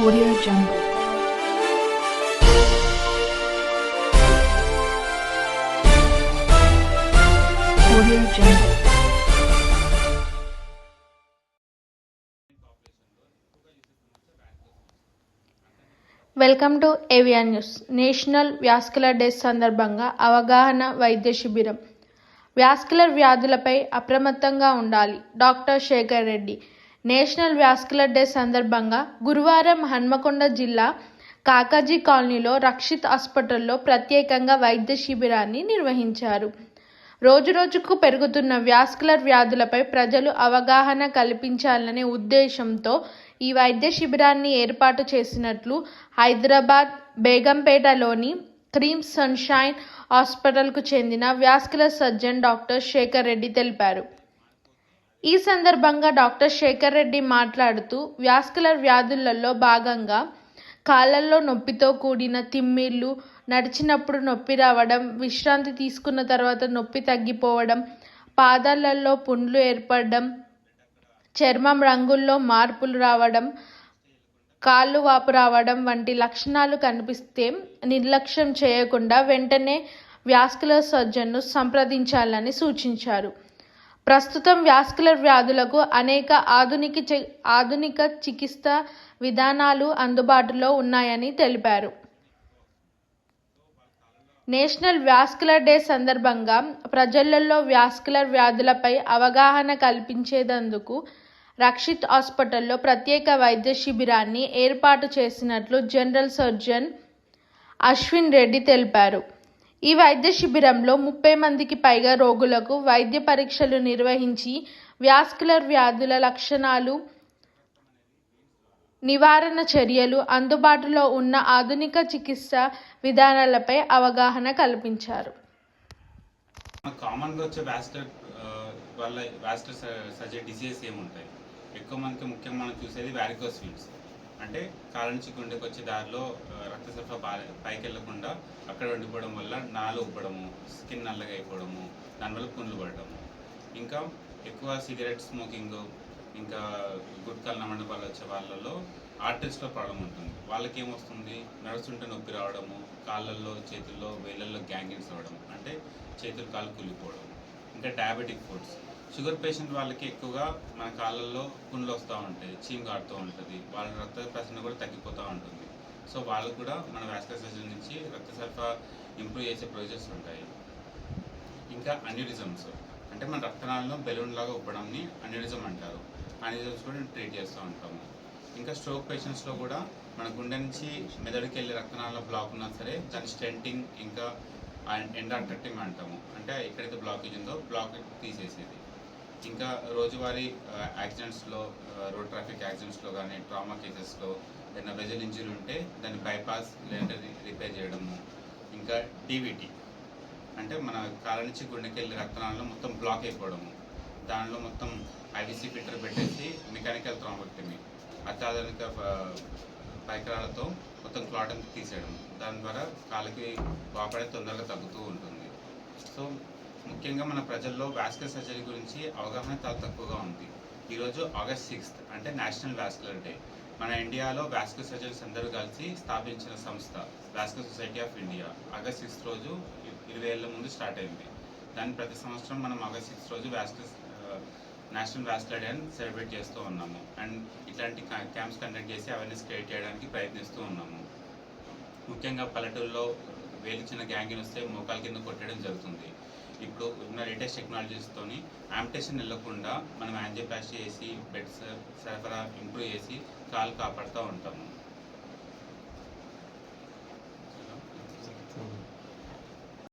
Audio Jungle. Audio Jungle. Welcome to Avian News. National vascular day సందర్భంగా అవగాహన వైద్య శిబిరం. వాస్కులర్ వ్యాధులపై అప్రమత్తంగా ఉండాలి. Doctor Shekhar Reddy. National vascular day సందర్భంగా గురువారం హన్మకొండ జిల్లా కాకాజీ కాలనీలో రక్షిత్ హాస్పిటల్లో ప్రత్యేకంగా వైద్య శిబిరాన్ని నిర్వహించారు. రోజురోజుకు పెరుగుతున్న వాస్కులర్ వ్యాధులపై ప్రజలు అవగాహన కల్పించాలనే ఉద్దేశంతో ఈ వైద్య శిబిరాన్ని ఏర్పాటు చేసినట్లు హైదరాబాద్ బేగంపేటలోని క్రీమ్ సన్షైన్ హాస్పిటల్కు చెందిన vascular surgeon doctor Shekhar Reddy తెలిపారు. ఈ సందర్భంగా డాక్టర్ శేఖర్ రెడ్డి మాట్లాడుతూ వాస్కులర్ వ్యాధులలో భాగంగా కాళ్ళల్లో నొప్పితో కూడిన తిమ్మిర్లు, నడిచినప్పుడు నొప్పి రావడం, విశ్రాంతి తీసుకున్న తర్వాత నొప్పి తగ్గిపోవడం, పాదాలలో పుండ్లు ఏర్పడడం, చర్మం రంగుల్లో మార్పులు రావడం, కాళ్ళు వాపు రావడం వంటి లక్షణాలు కనిపిస్తే నిర్లక్ష్యం చేయకుండా వెంటనే వాస్కులర్ సర్జన్ను సంప్రదించాలని సూచించారు. ప్రస్తుతం వాస్కులర్ వ్యాధులకు అనేక ఆధునిక చికిత్సా విధానాలు అందుబాటులో ఉన్నాయని తెలిపారు. నేషనల్ వాస్కులర్ డే సందర్భంగా ప్రజలలో వాస్కులర్ వ్యాధులపై అవగాహన కల్పించేందుకు రక్షిత్ హాస్పిటల్లో ప్రత్యేక వైద్య శిబిరాన్ని ఏర్పాటు చేసినట్లు జనరల్ సర్జన్ అశ్విన్ రెడ్డి తెలిపారు. ఈ వైద్య శిబిరంలో 30 మందికి పైగా రోగులకు వైద్య పరీక్షలు నిర్వహించి వాస్కులర్ వ్యాధుల లక్షణాలు, నివారణ చర్యలు, అందుబాటులో ఉన్న ఆధునిక చికిత్సా విధానాలపై అవగాహన కల్పించారు. కామన్గా వచ్చే వాస్కులర్ సర్జరీ డిసీజెస్ ఏముంటాయి? ఎక్కువ మందికి ముఖ్యంగా మనం చూసేది వారికోస్ వీన్స్, అంటే కాళ్ళ నుంచి గుండెకి వచ్చే దారిలో రక్త సరఫరా పైకి వెళ్ళకుండా అక్కడ ఉండిపోవడం వల్ల నాలు ఉబ్బడము, స్కిన్ నల్లగా అయిపోవడము, దానివల్ల పుండ్లు పడడము. ఇంకా ఎక్కువ సిగరెట్ స్మోకింగ్, ఇంకా గుట్కాలు నమ్మడం వచ్చే వాళ్ళలో ఆర్టరీస్లో ప్రాబ్లం ఉంటుంది. వాళ్ళకి ఏమొస్తుంది? నడుస్తుంటే నొప్పి రావడము, కాళ్ళల్లో, చేతుల్లో, వేళ్ళల్లో గ్యాంగిన్స్ అవ్వడం, అంటే చేతులు కాళ్ళు కూలిపోవడం. ఇంకా డయాబెటిక్ ఫుడ్స్, షుగర్ పేషెంట్ వాళ్ళకి ఎక్కువగా మన కాళ్ళల్లో పుండ్లు వస్తూ ఉంటాయి, చీమ్ కాడుతూ ఉంటుంది, వాళ్ళ రక్త ప్రసరణ కూడా తగ్గిపోతూ ఉంటుంది. సో వాళ్ళకు కూడా మన వాస్కులర్ సర్జరీ నుంచి రక్త సరఫరా ఇంప్రూవ్ చేసే ప్రొసీజర్స్ ఉంటాయి. ఇంకా అన్యూరిజమ్స్, అంటే మన రక్తనాళంలో బెలూన్ లాగా ఉబ్బడంని అన్యూరిజం అంటారు. అన్యూరిజమ్స్ కూడా ట్రీట్ చేస్తూ ఉంటాము. ఇంకా స్ట్రోక్ పేషెంట్స్లో కూడా మన గుండె నుంచి మెదడుకి వెళ్ళే రక్తనాళంలో బ్లాక్ ఉన్నా సరే దాని స్టెంటింగ్, ఇంకా ఎండార్టెక్టమీ అంటాము, అంటే ఎక్కడైతే బ్లాకేజ్ ఉందో బ్లాక్ తీసేసేది. ఇంకా రోజువారీ యాక్సిడెంట్స్లో, రోడ్ ట్రాఫిక్ యాక్సిడెంట్స్లో కానీ, ట్రామా కేసెస్లో ఏదైనా వెజల్ ఇంజరీ ఉంటే దాన్ని బైపాస్ లేదంటే రిపేర్ చేయడము. ఇంకా డీవీటీ, అంటే మన కాళ్ళ నుంచి గుండెకి వెళ్ళే రక్తనాళంలో మొత్తం బ్లాక్ అయిపోవడము, దానిలో మొత్తం ఐవిసి ఫిల్టర్ పెట్టేసి మెకానికల్ థ్రాంబెక్టమీ, అత్యాధునిక పరికరాలతో మొత్తం క్లాట్ అంతా తీసేయడం, దాని ద్వారా కాళ్ళకి వాపడే తొందరగా తగ్గుతూ ఉంటుంది. సో ముఖ్యంగా మన ప్రజల్లో వాస్కులర్ సర్జరీ గురించి అవగాహన చాలా తక్కువగా ఉంది. ఈరోజు August 6th అంటే నేషనల్ వాస్కులర్ డే. మన ఇండియాలో వాస్కులర్ సర్జన్స్ అందరూ కలిసి స్థాపించిన సంస్థ vascular society of India. August 6th రోజు 20 ఏళ్ల ముందు స్టార్ట్ అయింది. దాన్ని ప్రతి సంవత్సరం మనం August 6th రోజు నేషనల్ వాస్కులర్ డే అని సెలబ్రేట్ చేస్తూ ఉన్నాము. అండ్ ఇట్లాంటి క్యాంప్స్ కండక్ట్ చేసి అవేర్నెస్ క్రియేట్ చేయడానికి ప్రయత్నిస్తూ ఉన్నాము. ముఖ్యంగా పల్లెటూరులో వేలు చిన్న గ్యాంగిన్ వస్తే మోకాల కింద కొట్టడం జరుగుతుంది. ఇప్పుడు ఉన్న లేటెస్ట్ టెక్నాలజీస్తోని ఆంపిటేషన్ వెళ్ళకుండా మనం యాంజియోప్లాస్టీ చేసి బెడ్ సరఫరా ఇంప్రూవ్ చేసి కాలు కాపాడుతూ ఉంటాము.